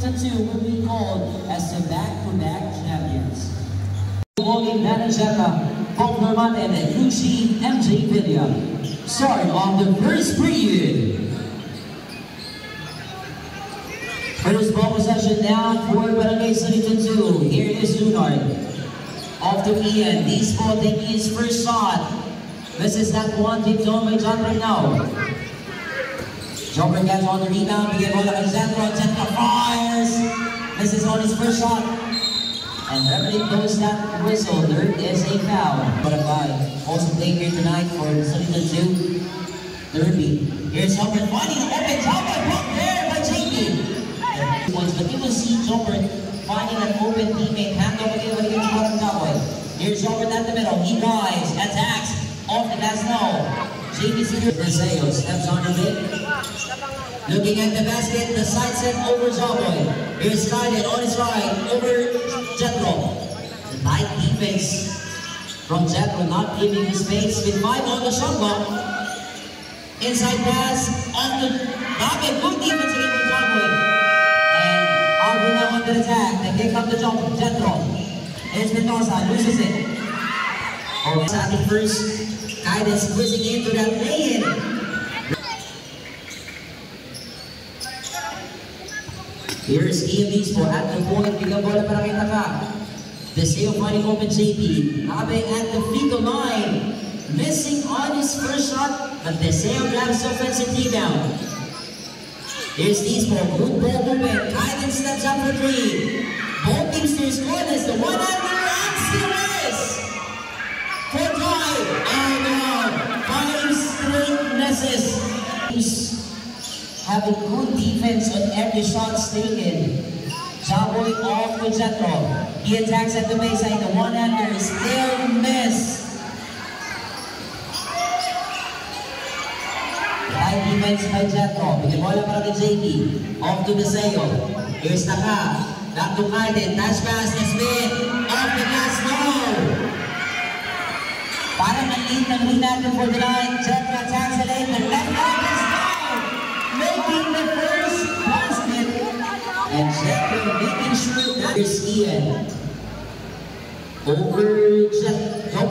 Solita 2 will be called as the back-to-back champions. Bowling Manajata, Paul Normand and Eugene MJ Villa. Start on the first period. First ball possession now for Barangay Solita 2. Here is Junard. Off to Ian. This ball taking his first shot. This is that one tipped on by John right now. Jumper gets on the rebound. Bigay bola kay Zetro. Zetro fires. This is on his first shot. And referee blows that whistle. There is a foul. Barangay also playing here tonight for Solita 2 Derby. Here's Jumper finding an open Jumper blocked there by JP. But you will see Jumper finding an open teammate. Hand over again with the bottom Cowboy. Here's Jumper at the middle. He drives, attacks, off the glass now. JP Senior Deseo steps on the ring. Looking at the basket, the side set over Jawboy. Here's Skyden on his right, over Jetro. The tight defense from Jetro, not giving him space with 5 on the shot clock. Inside pass, on the pocket, good defense again from Jawboy. And Alvin now under attack, they kick up the jump from Jetro. Here's Mendoza, loses it. Oh, it's at the first, Guidance squeezing into that lay-in. Here's Ian Bispo at the point, biglang bola para kay Taka. Deseo finding open JP. Abe at the free throw line. Missing on his first shot, but Deseo grabs offensive rebound. Here's Bispo, good ball movement. Guidance steps up for 3. Both teams to score this, the one-hander and Steelers. For drive, and 5 straight misses. Having good defense on every shot taken. Jawboy off to Jetro. He attacks at the baseline. The one-hander still miss. High defense by Jetro. Bigyan bola para kay JP. Off to Deseo. Here's Taka. Back to Carden. Dash pass na Smith. Off the glass. No! Para na-lead ng win natin for the line. Jetro attacks the lane. The left arm is down. Making the first basket. And Jetro making sure that is Ian. Over Jetro.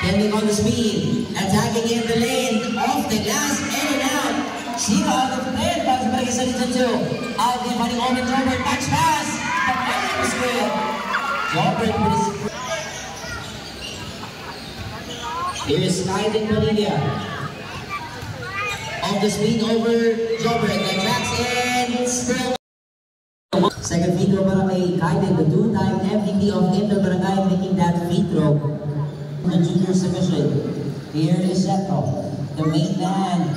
Pending on the speed. Attacking in the lane. Off the glass. In and out. Sino out of 10. Pass para kay Solita 2. Out there fighting Omen Jobber. Touch pass. The finish was good. Jobber with his... Here's Skyden Padilla. Off the speed over Jobber. The tracks in. Still. Second free throw para kay Kaiden, the 2-time MVP of Inter Barangay, making that free throw. The junior submission. Here is Jetro, the main man.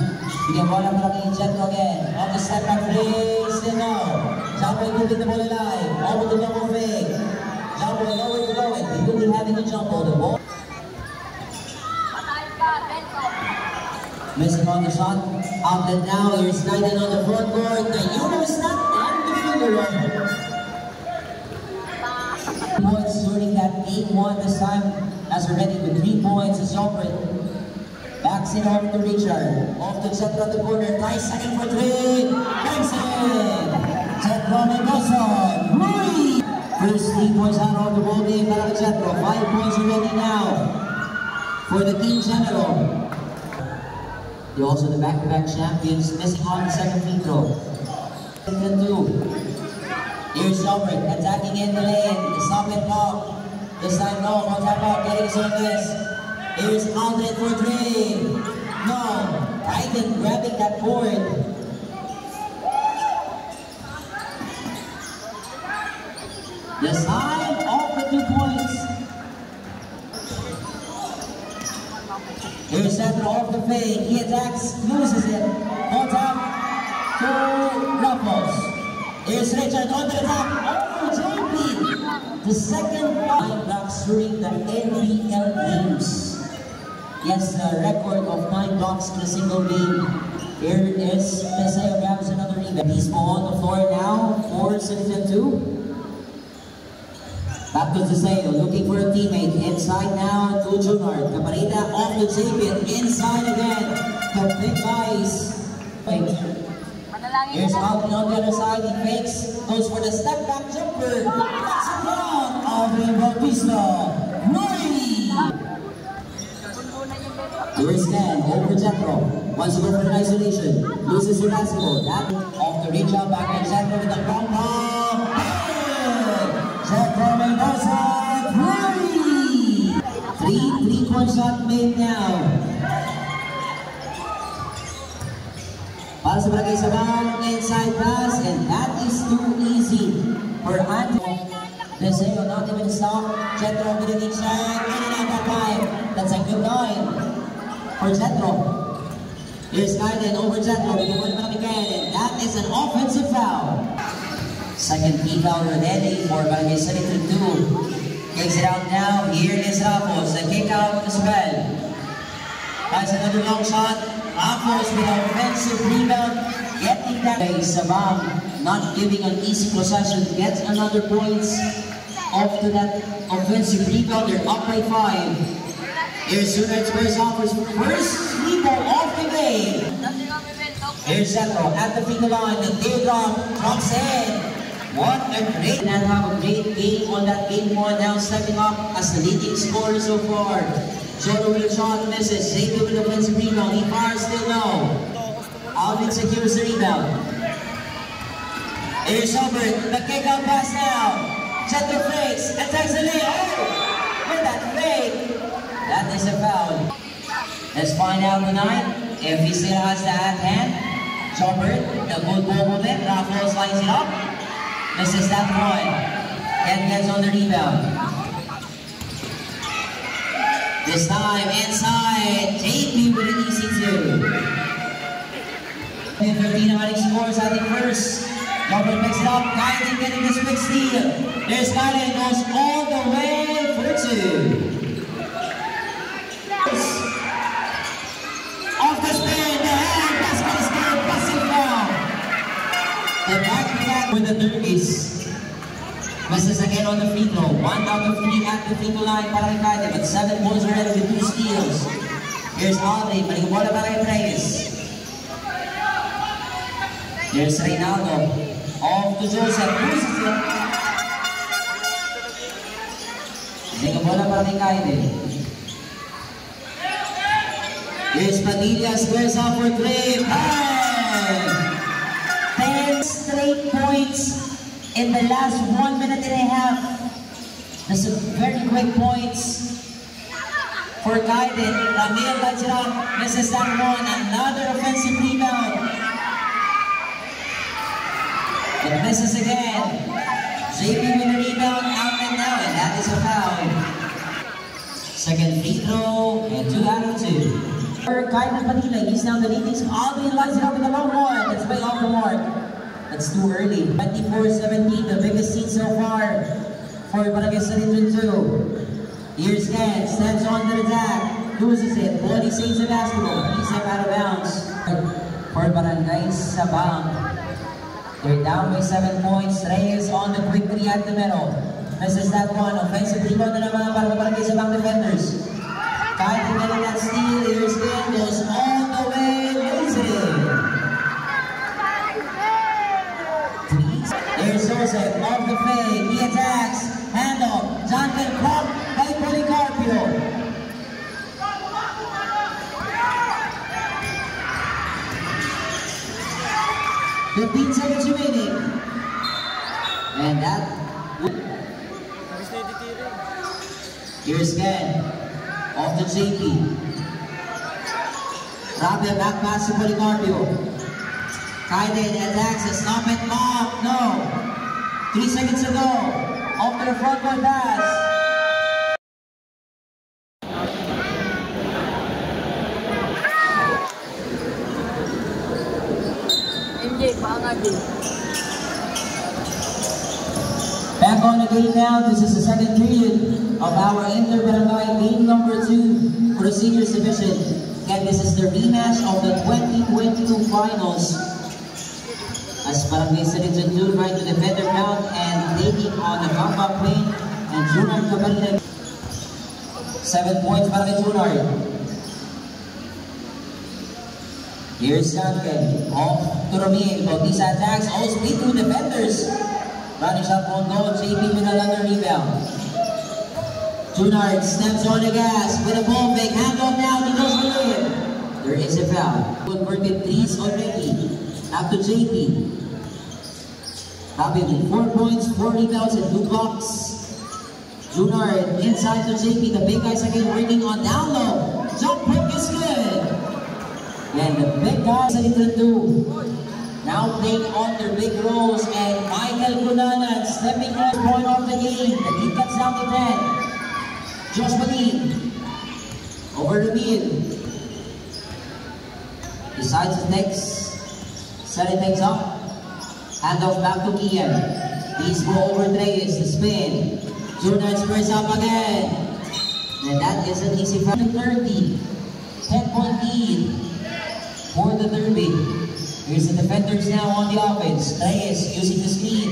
Bigyan bola para kay Jetro again. Off the step back three, still no. Jawboy moving the ball alive. Over the double fake. Jawboy nowhere to go. He will be having a jump on the ball. Missing on the shot. Outlet now. Here's Kaiden on the front court. The Euro snap and the finger run. Points shooting at 8-1 this time. As already with 3 points is Jobber. Backs it off to Richard. Off to Jetro at the corner. Nice second for 3. Benson. Jetro Mendoza. First 3 points out of the ball game para Jetro. 5 points already now for the team general. They're also the back-to-back champions, missing on the second free throw. 2. Here's Jobber attacking in the lane. Stop and pop. This time no, no tap out, getting service. Here's Aldrin for 3. No, Kaiden grabbing that board. This time off the 2 points. Here's Jetro off the fade. He attacks, loses it. No tap to Ruffles. Here's Richard on the top. Oh, JP! The second line blocks during the NBL games. Yes, a record of 9 blocks in a single game. Here is Deseo grabs another rebound. He's on the floor now for Solita 2. Back to Deseo, looking for a teammate. Inside now to Junard. Camarita off the JP. Inside again. The big guys. Here's Alvin on the other side. He fakes, goes for the step back jumper. That's a block. Alvin Bautista. 90. Here's Ken over Jethro. Wants to go for an isolation. Loses the basketball. That off the reach out back in Jethro with the long ball. Jethro Mendoza. 3-point shot made now. Para sa Barangay Sabang, inside pass, and that is too easy for Anthony. Deseo not even stop. Jethro with an inside, in and out that time. That's a good line for Jethro. Here's Kaiden over Jethro. We can put him again, and that is an offensive foul. Second key foul already for Barangay Sanitary 2. Takes it out now. Here is Ramos. The kick out as well. That's another long shot. Ramos with an offensive rebound. Getting that. Sabang not giving an easy possession. Gets another points off to that offensive rebound. They're up by 5. Here's Sunet's first offers. First rebound off the game. Here's Jethro at the finger line. The teardrop drops in. What a great, and have a great game on that game one, now stepping up as the leading scorer so far. Jono with a shot, misses. Xavier with the offensive rebound. He fires still low. Alvin secures the rebound. Here's Hubbard, the kick out pass now. Jethro fakes, attacks the lane. Oh! With that fake, that is a foul. Let's find out tonight if he still has the hand. Hubbard, the good ball movement. Raffles lines it up. Misses that one. Ken gets on the rebound. This time inside. JP with an easy 2. 15 Alex scores at the first. Robert picks it up. Kaiden getting this quick steal. There's Kaiden, goes all the way for 2. Off the spin. The hand. Basket is good. Passing foul. The back with the Turkish. Misses again on the free throw. 1 out of 3 at the free throw line para kay Kaiden, but 7 points already with 2 steals. Here's Alvin, maling bola para kay Reyes. Here's Reynaldo. Off to Joseph. Loses it. Maling bola para kay Kaiden. Here's Padilla, squares up for 3. Bang! 10 straight points in the last 1 minute and a half. That's a very quick points for Kaiden. Ramil lights it up, misses that one. Another offensive rebound. It misses again. JP with the rebound, out and now, and that is a foul. Second free throw, and 2 out of 2. For Kaiden Padilla, he's now the leading. Alvin lights it up with a long one. That's way off the mark. That's too early. 24-17, the biggest lead so far for Barangay Sanitary 2. Here's Ken, stands on the attack, loses it. Bloody saves the basketball. He's up out of bounds for Barangay Sabang. They're down by 7 points. Reyes on the quick 3 at the middle. Misses that one. Offensive rebound na naman para Barangay Sabang defenders. Kaiden getting that steal. Here's Ken, goes all the way, loses it. There's Joseph off the fade. He attacks. Handle. Jonathan caught by Policarpio. "15 seconds remaining." And that. Here's Ken. Off to JP. Rapid back pass to Policarpio. Kaiden attacks a stop and pop. No. 3 seconds to go. Off to the front court pass. Back on the game now. This is the second period of our Inter-Barangay game number 2 for the seniors division. Again, this is the rematch of the 2022 finals. As Barangay Sanitary 2 trying to defend their ground and taking on the Gamba Plain and Junior Cabalina. 7 points para kay Junior. Here's Duncan. Off to Romil. Bautista attacks. All speed to defenders. Running shot on goal. JP with another rebound. Junard snaps on the gas with a ball fake. Hand off now to Josh. There is a foul. Converted threes already. Up to JP. Happy with 4 points, 4 rebounds, and 2 blocks. Junard inside to JP. The big guys again working on down low. Jump hook is good. And the big guys are into 2. Now playing on their big roles. And Michael Cunanan stepping up, point off the game. The lead cuts down to 10. Josh Badin over the field. Decides the next. Setting things up. Handoff back to Kian. He's go over Reyes. The spin. Junard squares up again. And that is an easy foul. 30. 10-point lead for the Derby. Here's the defenders now on the offense. Reyes using the screen.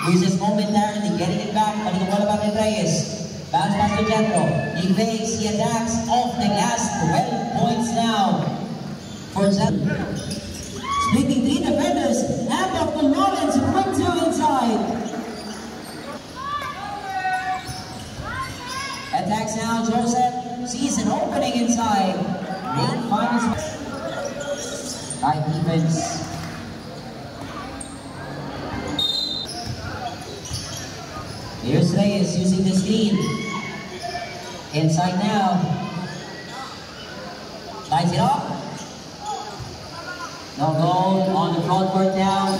Here's his momentarily getting it back. But what about Reyes? Bounce pass to Jethro. He fakes, he attacks off the gas. 12 points now for Jethro. Splitting 3 defenders. Hand off to Lawrence. 1-2 inside. Attacks now, Joseph. Sees an opening inside. Rain finds tight defense. Here's Reyes using the screen. Inside now. Lights it up. No goal on the front court now.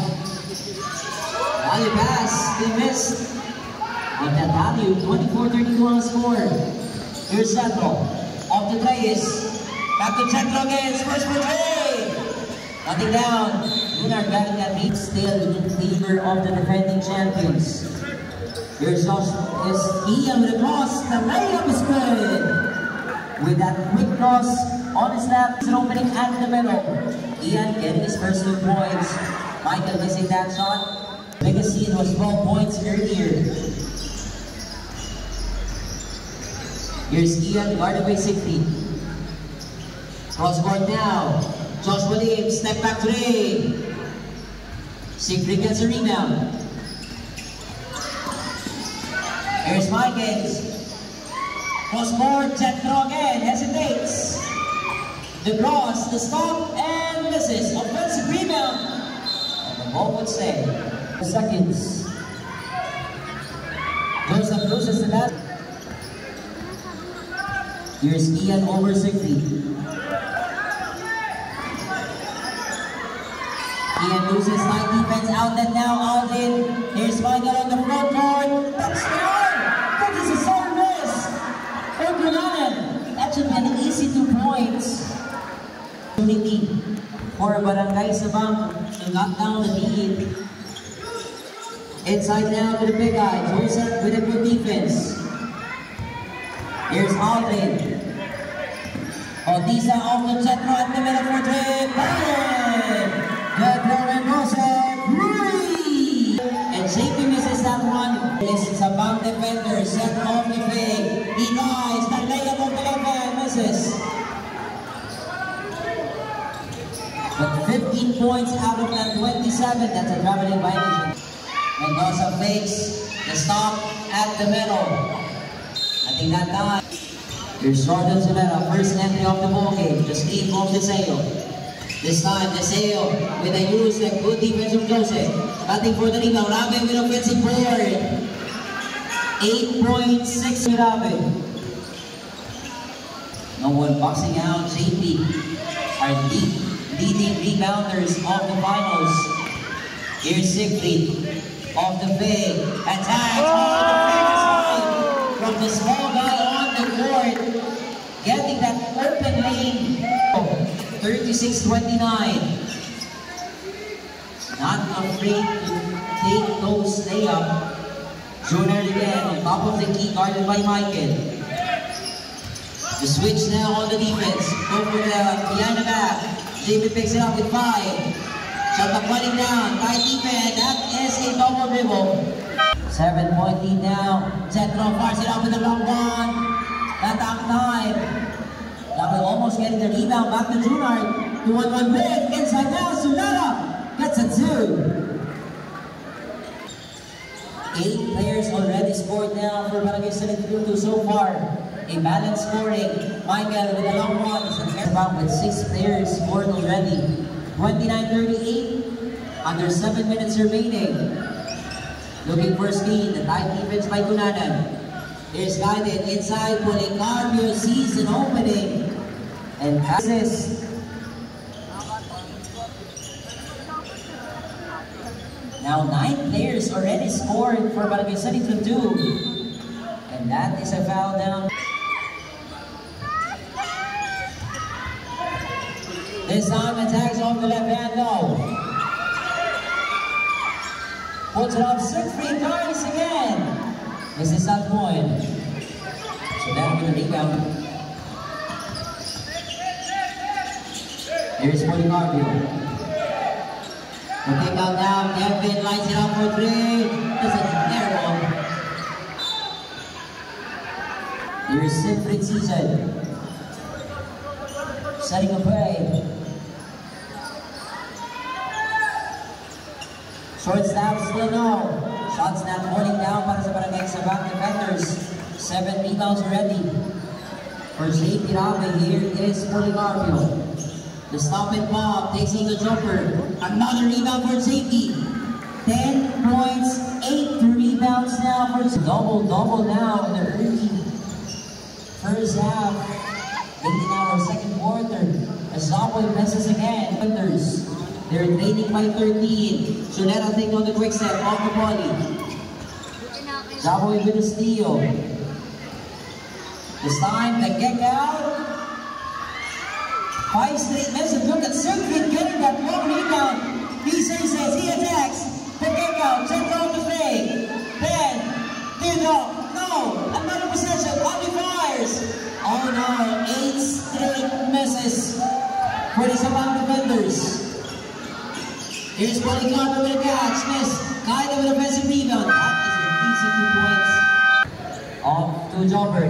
Value pass. They missed. On that value, 24-32 on the score. Here's Jethro. Off to Reyes. Back to Jethro again. Scores for Trey. Nothing down. Junard batting that lead still in favor of the defending champions. Here's Josh. Is Ian with a cross. The layup is good. With that quick cross on his lap, it's an opening at the middle. Ian getting his first 2 points. Michael missing that shot. Biggest scene was 12 points earlier. Here's Ian, guarded by 60. Cross court now. Josh Williams, step back 3. Siegfried gets a rebound. Here's Michaels. Cross court, Jethro again, hesitates. The cross, the stop, and misses. Offensive rebound. And the ball would stay. Seconds. Joseph loses the last. Here's Ian over 60. Ian loses tight defense, outlet now, Alden. Here's Michael on the front court. Touchdown! That is a service for Cunanan. That should be an easy 2 points. Opportunity for Barangay Sabang to knock down the lead. Inside now to the big guy. Joseph with a good defense. Here's Alden. Bautista off to Jethro at the middle for 3. Bang! Jethro and Joseph. And JP misses that one. This is a Sabang defender. Set off the fake. He dies. The layup of the left hand misses. But 15 points out of that 27. That's a traveling violation. Mendoza fakes the stop at the middle. I think that time. Here's Jordan Zulera, first entry of the ball game. The screen from Deseo. This time, Deseo with a use and good defense from Joseph. Batting for the rebound. Rabe with offensive board. 8.6 with Rabe. No one boxing out. JP are leading rebounders of the finals. Here's Siegfried. Off the fade, attack on the famous line from the small guy on the court, getting that open lane. 36-29. Not afraid to take those layup. Junard again on top of the key, guarded by Michael. The switch now on the defense. Over behind the back. JP picks it up with 5. Shot the running down, tight defense, that is a double dribble. 7-point lead now. Jethro fires it up with the long one. Attack time. That will almost get the rebound back to Junard. 2-on-1 break. Inside now, Sulala gets a 2. 8 players already scored now for Barangay Sanitruto so far. A balanced scoring. Michael with a long run. About with 6 players scored already. 29-38. Under 7 minutes remaining. Looking for speed. The tight defense by Cunanan. Here's guided inside. Policarpio sees an opening. And passes. Now 9 players already scored for Barangay Sanitruto. And that is a foul down. This time attacks off the left hand though. Puts it off Siegfried twice again. This is that point. So that'll be the rebound. Here's Policarpio. The kick out now. Kevin lights it up for 3. This is narrow. Here's Siegfried Season. Setting a play. Short snap, still no. Shots not falling down para sa Barangay Sabang defenders. 7 rebounds already. For JP Rabe, here is Policarpio. The stop and pop takes a jumper. Another rebound for JP. 10 points, 8 rebounds now for double now in the early first half. 18 hours, second quarter. As Zapoy messes again. They're trailing by 13. Chuleta take on the quick set off the body. Zapoy with a steal. This time, the kick out. 5 straight misses. Look at Siegfried getting that long rebound. He says he attacks. The kick out. Check out the fake. Then, no. Another possession. Only fires. Oh no. 8 straight misses for the Sabang defenders. Here's Policarpio with a catch. Miss. Kaida with offensive rebound. That is an easy 2 points. Off to Jobber.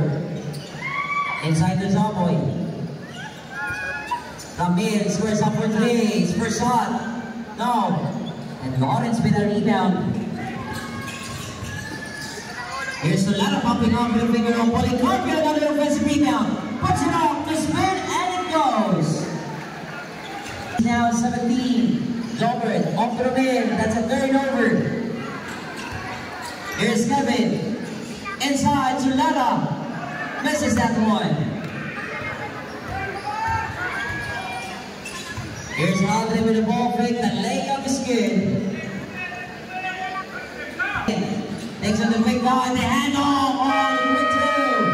Inside the Zapoy. Ramil squares up for 3. First shot. No. And Lawrence with a rebound. Here's Solana popping off with a finger on Policarpio. Another offensive rebound. Puts it off the spin and it goes. Now 17. Jobber off the Ramil. That's a turnover. Here's Kevin. Inside Solana. Misses that one. Here's Andre with the ball fake. The layup is good. Takes on the big ball and the handoff. Oh, quick through.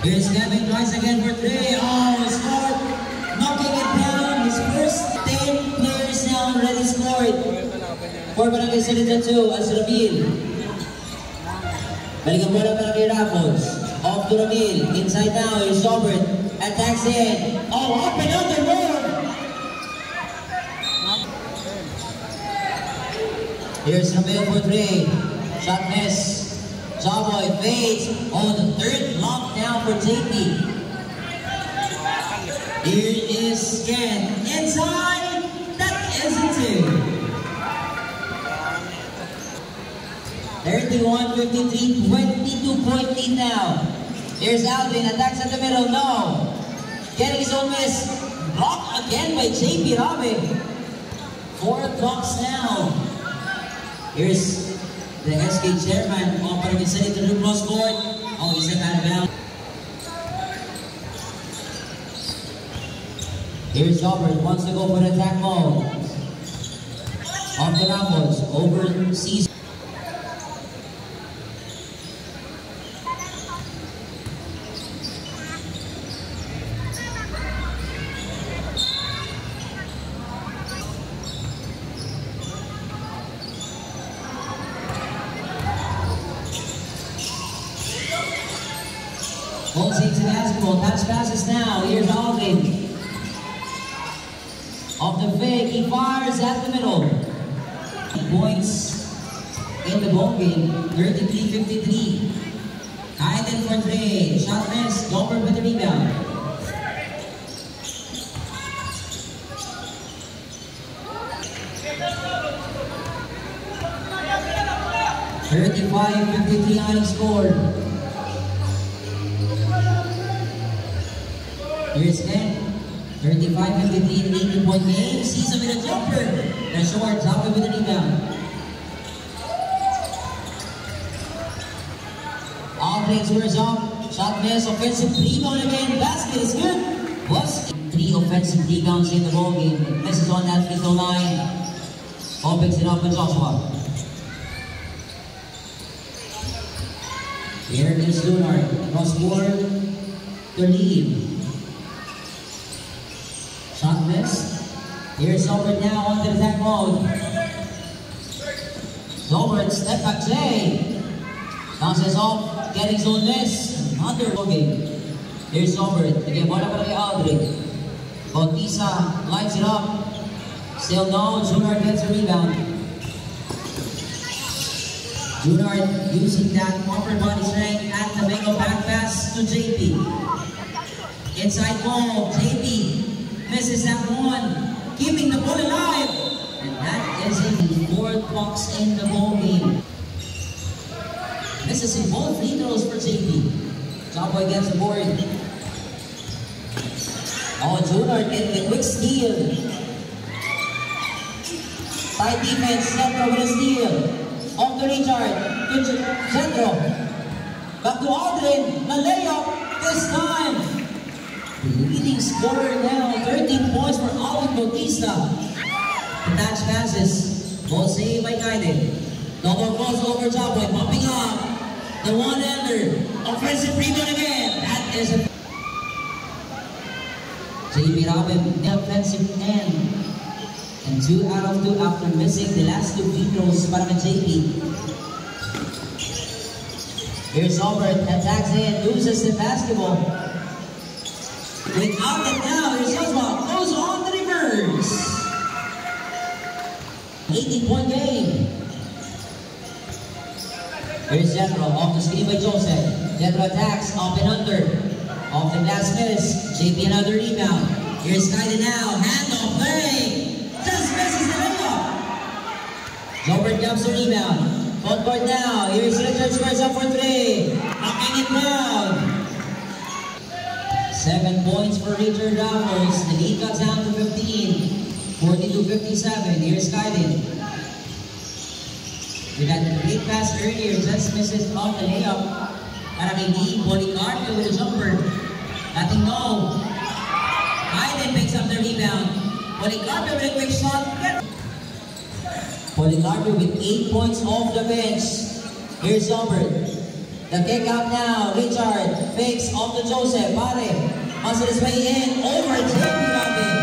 Here's Kevin twice again for 3. Oh, scored. Knocking it down. His first 10 players now already scored. For Barangay Sanitruto as Ramil. Balikan bola Barangay Raffles. Off to Ramil. Inside now is Robert. Attacks in. Oh, up and under more. Here's Ramil for 3. Shot miss. Zapoy fades. Oh, the third block now for JP. Here is Ken. Inside. That is a 2. 31-53, 22-point lead now. Here's Alvin, attacks at the middle, no. Getting his own miss. Blocked again by JP Rabe. 4 blocks now. Here's the SK chairman of Barangay Sanitruto cross court. Oh, he's a man of. Here's Robert, wants to go for the attack mode. Off the Raffles, overseas. Home takes the basketball, touch passes now. Here's Alvin. Off the fake, he fires at the middle. Points in the ball game, 33-53. Kaiden for 3. Shot miss. Dover with the rebound. (35-53) on score. Here's Ken. 35-53 in 18-point game. Season with a jumper. And short. Dover with the rebound. Aldrin scores up. Shot miss. Offensive rebound again. Basket is good. Plus 3 offensive rebounds in the ball game. Misses on that free throw line. Ball picks it up with Joshua. Here is Lunar. Cross court to lead. Shot miss. Here's Zobert now on the attack mode. Zobert, step back Jay. Bounces off, getting zone miss. Another game. Here's Zobert. Again, bola para kay Aldrin. Bautista lights it up. Still no, Junard gets a rebound. Junard using that upper body strength at the mega back pass to JP. Inside ball, JP misses that one, keeping the ball alive. And that is the 4th box in the ball game. Misses in both free throws for JP. Jumbo gets the board. Oh, Junard getting a quick steal. Tight defense, Centro with a steal. Off to Richard, to Centro. Back to Aldrin, the layup this time. The leading scorer now, 13 points for Aldrin Bautista. Attached passes, ball saved by Kaiden. Double cross over Jumbo, popping up. The one-hander, offensive rebound again. That is a JP Robin, offensive end. And 2 out of 2 after missing the last 2 free throws para kay JP. Here's Albert, attacks in, loses the basketball. Without it now, here's Joshua, goes on the reverse. 18-point game. Here's Jethro, off the screen by Joseph. Jethro attacks, up and under. Off the glass miss, JP another rebound. Here's Kaiden now, handoff play. Just misses the layup. Jobert comes the rebound. Front court now, here's Richard, scores up for 3. Knocking it down. 7 points for Richard Ramos. The lead cuts down to 15. 42-57, here's Kaiden. With that great pass earlier, just misses off the layup. Para kay D. Policarpio with a jumper. Nothing no. Kaiden picks up the rebound. Policarpio with a quick shot. Policarpio with 8 points off the bench. Here's Zobert. The kick out now. Richard fakes off to Joseph. Pare. Muscle his way in. Over JP Robin.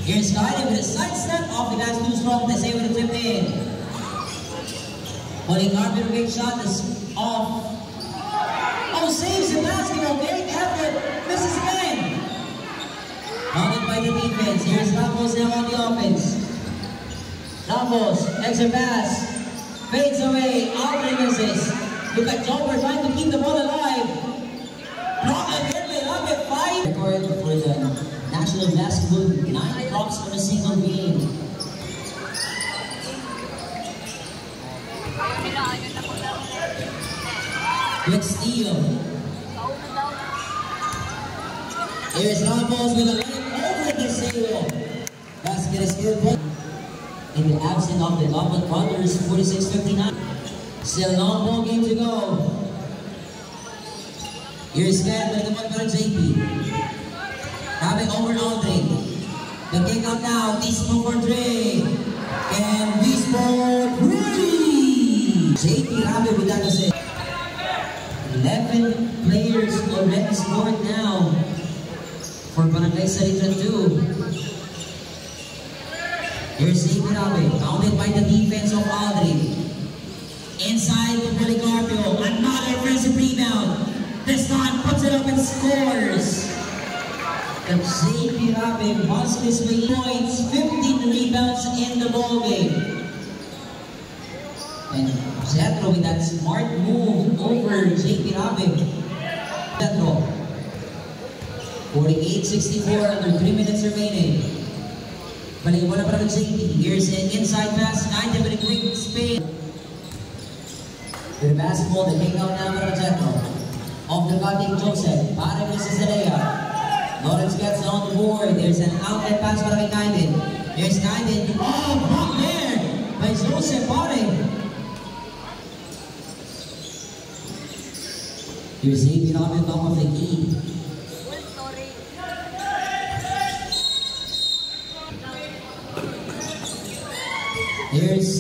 Here's Kaiden with a side step off the glass, too strong. They say with a tip in. Policarpio big shot is off. Oh, saves the basketball. Great effort. Misses again. Counted by the defense. Here's Ramos now on the offense. Ramos, extra pass. Fades away. Aldrin misses. Look at Jumper trying to keep the ball alive. Block again by Robin. 5. Record for the National Basketball, 9 drops from a single game. Quick steal. Here's Ramos with a layup over the Sale. Basket is good. In the absence of the Loveland Brothers, 46-59. Still a long ball game to go. Here's Ken with the one para JP. Having over Aldrin. The kick out now. Bispo for 3. And Bispo 3. JP Rabi with that to say. 11 players already scored now for Barangay Salitan 2. Here's JP Rabi. Counted by the defense of Aldrin. Inside to Policarpio. Another offensive rebound. This time puts it up and scores. The JP Rabin wants to display points, 15 rebounds in the ball game. And Jethro with that smart move over JP Rabin. Jethro. 48-64 under 3 minutes remaining. Balik bola para kay JP. Here's an inside pass. 90 with a quick spin. With the basketball, the takeout now para Jethro. Off the cutting Joseph. Para Mrs. Zalea. Lawrence gets on the board. There's an outlet pass para kay Kaiden. There's Kaiden. Oh, blocked there by Joseph Pare. Here's JP Rabin top of the key. Here's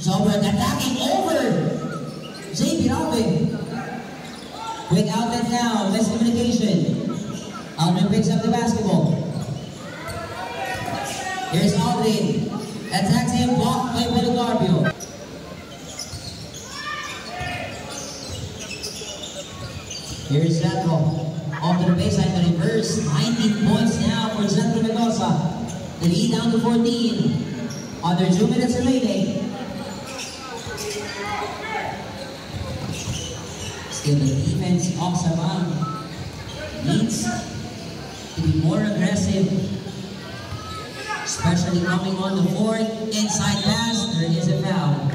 Jobert attacking over JP Rabin. Quick outlet now, miscommunication. Aldrin picks up the basketball. Here's Aldrin. Attacks him, blocked by Pelagarbio. Here's Jethro. Off to the baseline, the reverse. 19 points now for Jethro Mendoza. The lead down to 14. Under 2 minutes remaining. Still the defense of Sabang needs to be more aggressive. Especially coming on the fourth. Inside pass, there is a foul.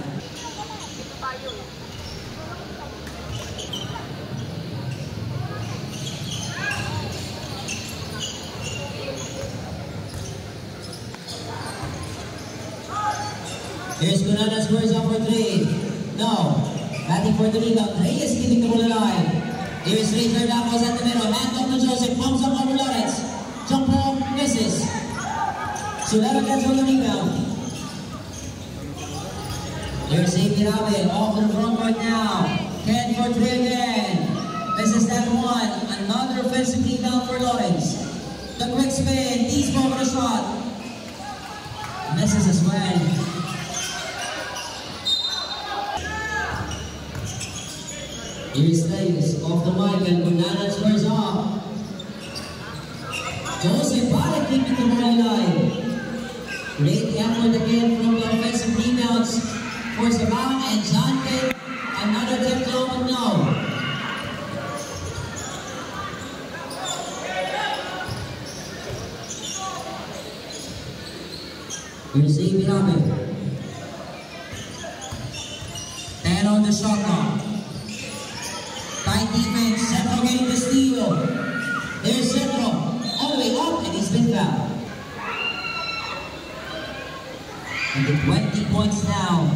Here's Cunana, scores up for 3. No. Batting for the rebound. Reyes keeping the ball alive. Here's Razor Damos at the middle. Hand off to Joseph. Pumps up over Lawrence. Jump ball, misses. Solero gets on the rebound. Here's JP Rabin off the front court now. 10 for 3 again. Misses that one. Another offensive rebound for Lawrence. The quick spin. East over the shot. Misses as well. Here's Davis off the mic and Cunana scores off. Joseph Pare keeping the ball alive. Great effort again from the offensive rebounds for Sabang and John Pitt. Another tip to open now. Here's JP Rabin. 10 on the shot clock. Tight defense, Jethro getting the steal. There's Jethro, all the way up, and he's been fouled. And the 20 points now.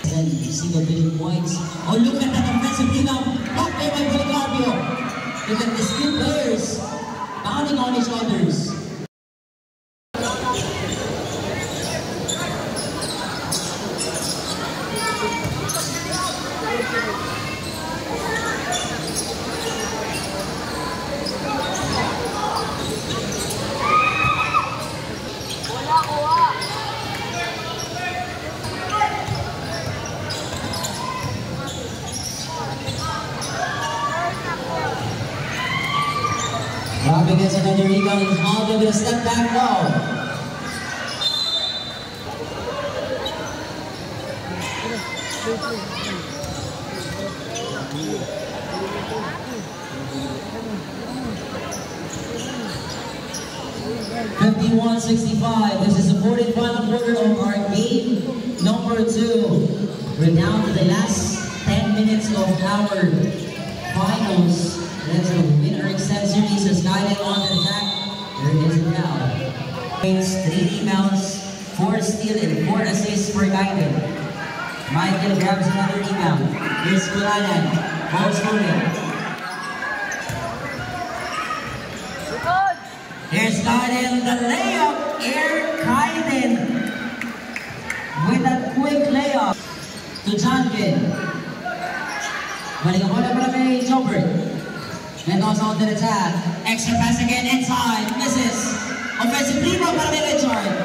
Then single-digit points. Oh, look at that offensive rebound. Blocked there by Pelagarbio. Look at the skill players pounding on each others. Rabin gets another rebound. I'll give it a step back now. This is the 45th quarter of our game number 2. We're down to the last 10 minutes of our finals. That's a winner extend series as guided on the attack. There is a foul. 3 rebounds, 4 steals, and 4 assists for guided. Michael grabs another rebound. Here's Kulanan. Ball scoring. Here's Kaiden, the layup. Air Kaiden with a quick layup to Jankin. Balik ang bola para kay Jobert. Mendoza on the attack. Extra pass again inside. Misses. Offensive rebound para kay Richard.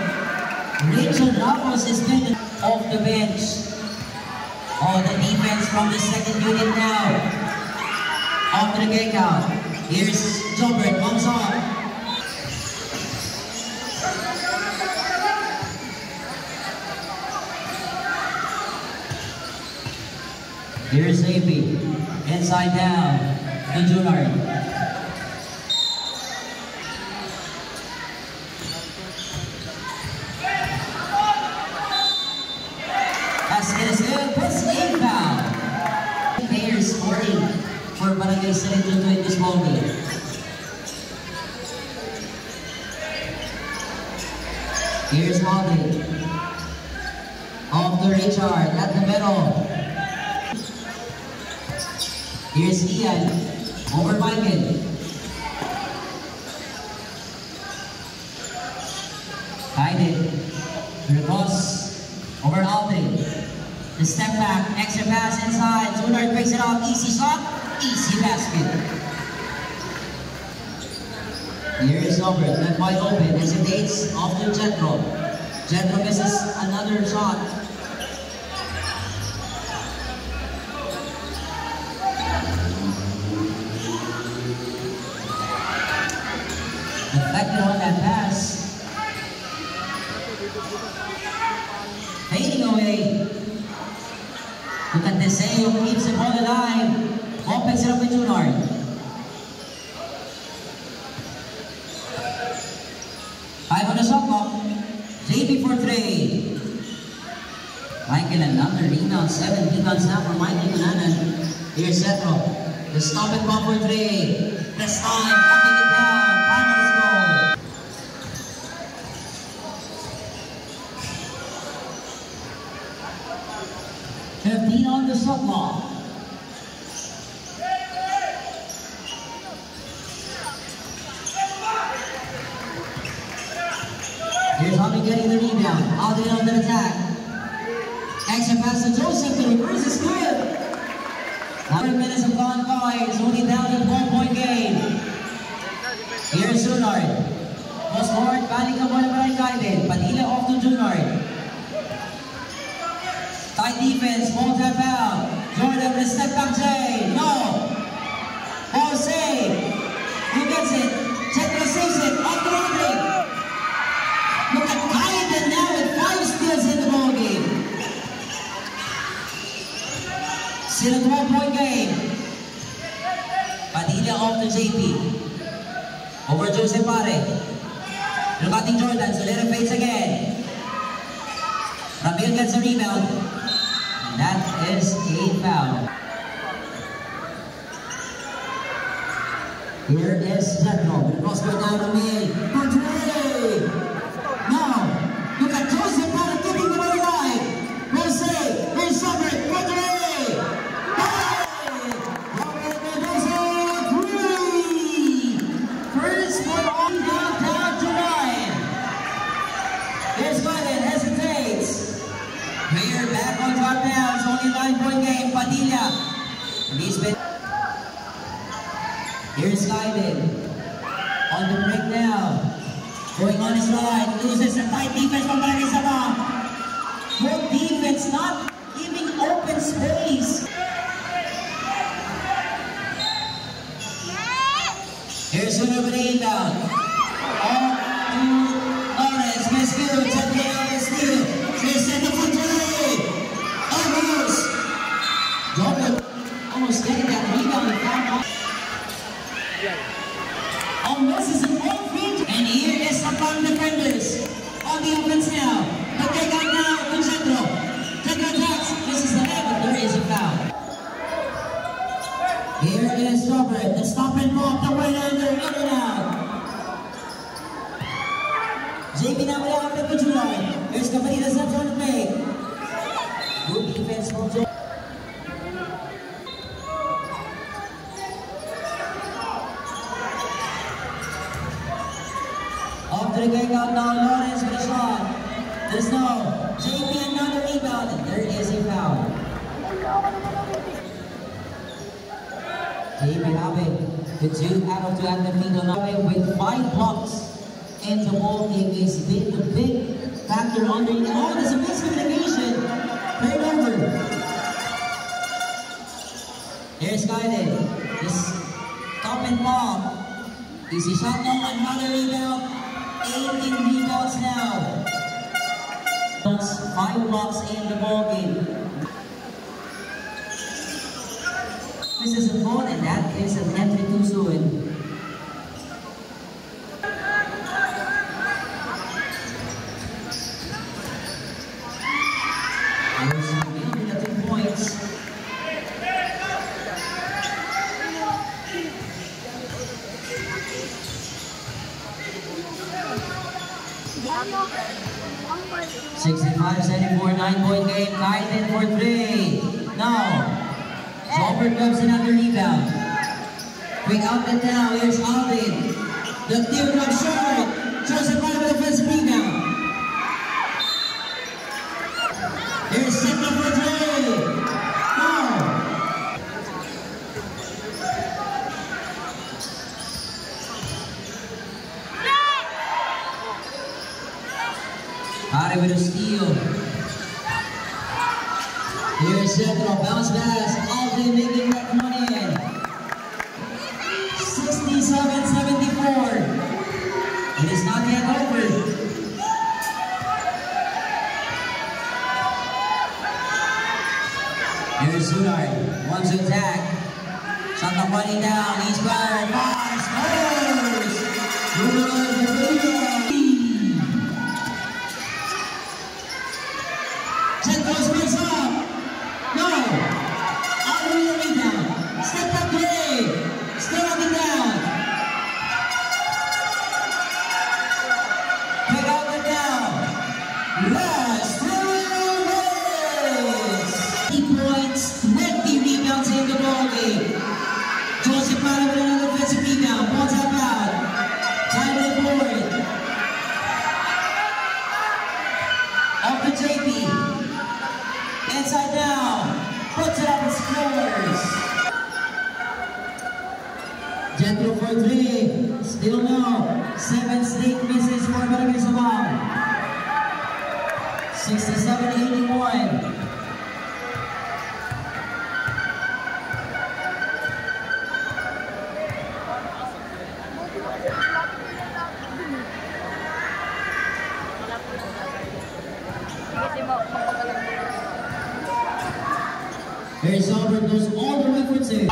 Richard Ramos is been off the bench. All the defense from the second unit now. Off to the kick out. Here's Jobert. Comes on. Here's AP. Inside down to Junard. Basket is good. Plus a foul. Players scoring for Barangay San Judo in this ball game. Here's Molly. Off to Richard at the middle. Here's Ian. Over Michael. Heiden. Across. Over Aldrin. The step back. Extra pass inside. Junard breaks it off. Easy shot. Easy basket. Here's Albert. Left wide open. Hesitates. Off to Jetro. Jetro misses another shot. Deflected on that pass. Fading away. Look at Deseo who keeps the ball alive. Ball picks it up with Junard. Five on the shot clock. JP for three. Michael another rebound. 7 rebounds now for Michael Mananan. Here's Zetro. The stop and ball for three. This time, knocking it down. Finals goal. 15 on the shot clock. Here's Hobby getting the rebound. Aldrin on the attack. Extra pass to Joseph. The reverse is good. 100 minutes have gone by. It's only down to 1-point game. Here's Junard. Post forward. Balik ang bola para Kaiden. Padilla off to Junard. Tight defense. Ball tap out. Jordan with a step back Jay. No. Ball save. Who gets it? Chetra saves it. Off to Andre. Look at Kaiden now with 5 steals in the ball game. Still a 12-point game. Padilla off to JP. Over Joseph Pare. Lumating Jordan, so let it face again. Ramil gets a rebound. And that is a foul. Here is Jetro. Cross court down to me. Andre! Now, look at Joseph Pare keeping the ball alive. Jose, here's Summer. Andre! Mayor back on top now. It's only a 9-point game. Padilla. Here's Kaiden. On the break now. Going on his line. Loses a tight defense from Barangay Sabang. Good defense, not giving open space. Here's Junard with the inbound. On to Lawrence. Miss Gill. Check it out. Miss Gill. Here's Santa for three. Almost. Jordan almost getting that rebound and found off. Almost is an own feed. And here is the front defenders on the offense now. But they got now to Jetro. Jetro attacks. This is the leg, but there is a foul. Here is Robert. The stop and pop. The right hander. In and out. JP now with the outlet for Junard. Here's Camarita Zep on the play. Good defense from Joe. Off to the kick out now. Lawrence with a shot. There's no. JP another rebound. And there is a foul. JP Habe with 2 out of 2 at the middle now with 5 blocks. And the ball game is the big factor under. Oh, there's a miscommunication. Turnover. Here's Kaiden. This top and pop. Easy shot now. Another rebound. 18 rebounds now. 5 blocks in the ball game. misses a phone, and that is an entry too soon. $65-74, 9-point game, tied in for 3. Now, Zolbert grabs another rebound. Quick outlet now, here's Alvin. The teardrop short, shows a private offensive rebound. Here's Setna for 3. Now. Harry with a steal. Here's Central, bounce pass. Alvin making that money in. 67-74. It is not yet over. Here's Zunard, wants to attack. Shot the money down, he's fired. Fire, scores! Zunard with the lead. Centro's race up. No. Out of the rebound. Step up play. Still up and down. Pick out and down. Last 2 minutes. 8 points, 20 rebounds in the ball game. Joseph Mara with another offensive rebound. Ball tap out. Time to board. Off to JP. Inside down, puts it up and scores. Jethro for 3, still no. 7 straight misses for Barangay Sabang. 67-81. Here's Albert, goes all the way for 2.